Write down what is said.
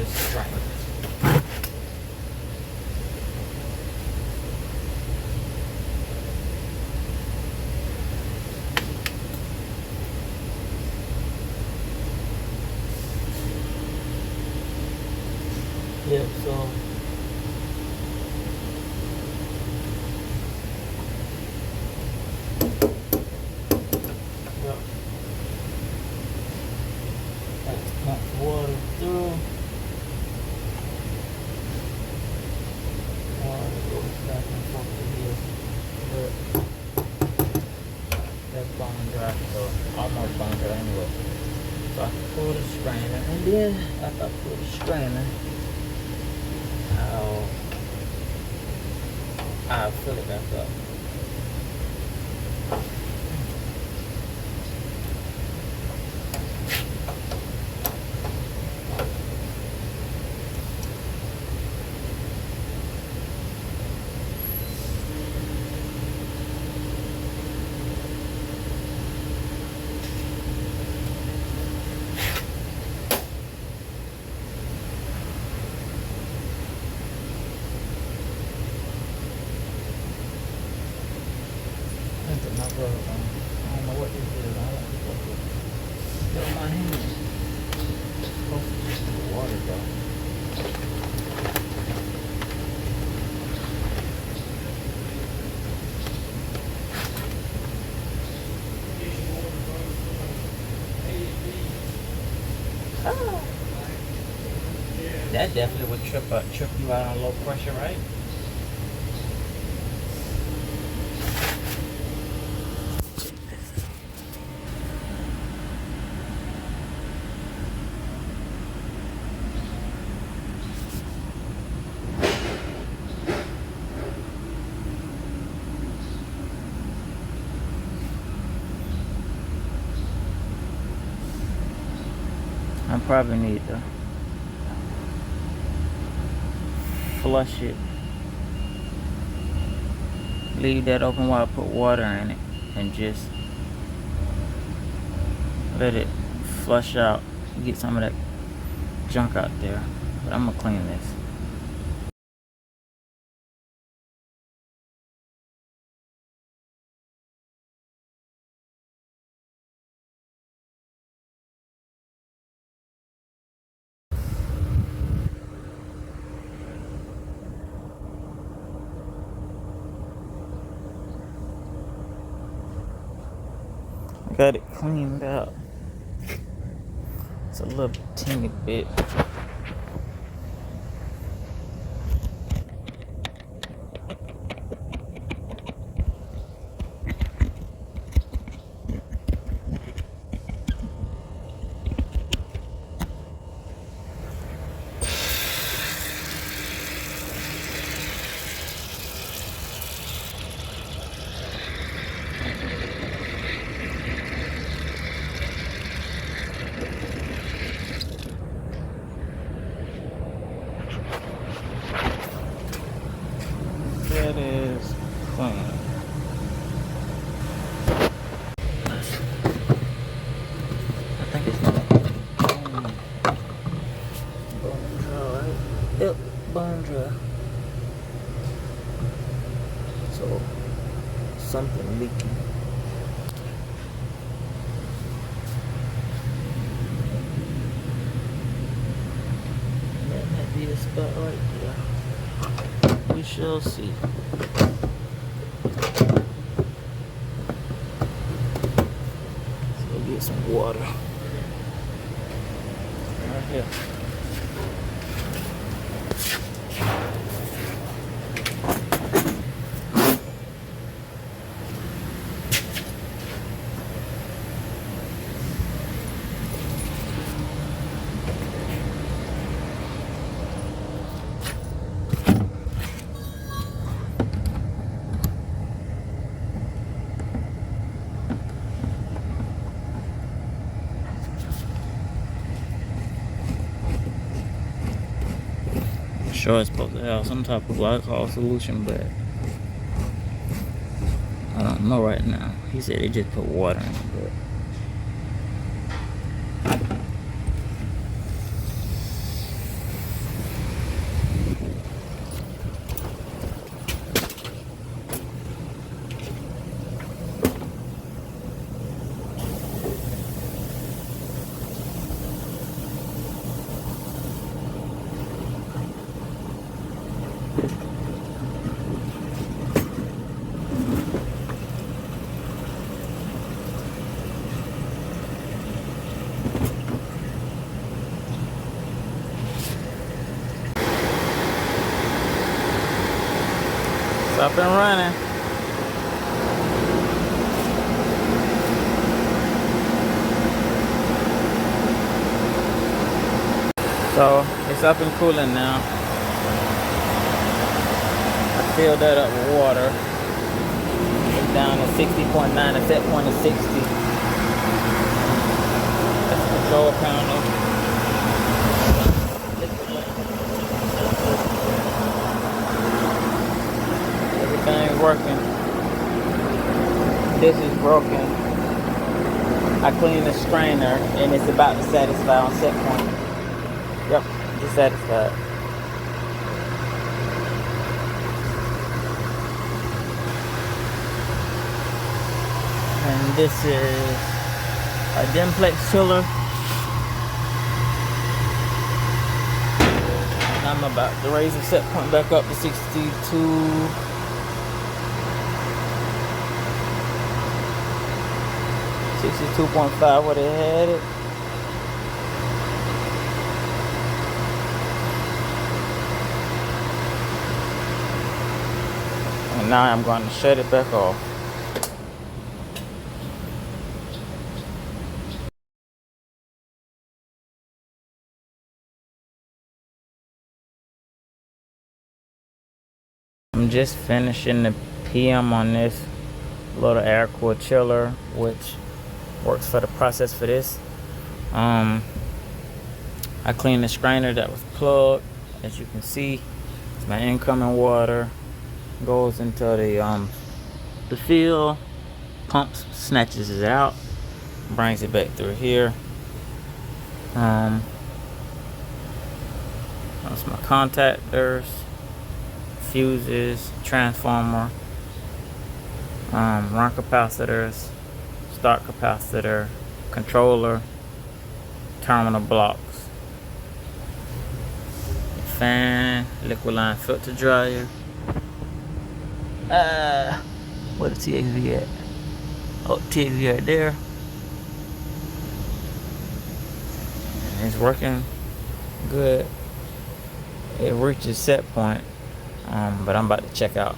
just strain it. Yep, so yep. Let's pump water through. Water goes back and forth to here. But that's bone dry, so almost bone dry anyway. So I can pull the strainer, and then after I pull the strainer, I'll fill it back up. My brother, I don't know what this is. I don't know what this is. Get my hand. It's supposed to just be water though. Ah. That definitely would trip you out on low pressure, right? I probably need to flush it. Leave that open while I put water in it and just let it flush out. Get some of that junk out there. But I'm gonna clean this. Got it cleaned out. It's a little teeny bit. That is clean. I think it's gonna bone dry, right? Yep, bone dry. So something leaking. That might be the spot right there. We shall see. So we'll get some water. Right here. Sure, it's supposed to have some type of glycol solution, but I don't know right now. He said they just put water in it, but up and running. So it's up and cooling now. I filled that up with water. It's down to 60.9. The set point is 60. That's the control panel. Everything's working. This is broken. I cleaned the strainer and it's about to satisfy on set point. Yep, just satisfied. And this is a Dimplex Chiller. And I'm about to raise the set point back up to 62. 62.5 where they had it. And now I'm going to shut it back off. I'm just finishing the PM on this little air cooled chiller, which works for the process for this. I cleaned the strainer that was plugged. As you can see, it's my incoming water goes into the field, pumps, snatches it out, brings it back through here. That's my contactors, fuses, transformer, run capacitors, start capacitor, controller, terminal blocks, fan, liquid line filter dryer. Where the TXV at? Oh, TXV right there. And it's working good. It reaches set point, but I'm about to check out.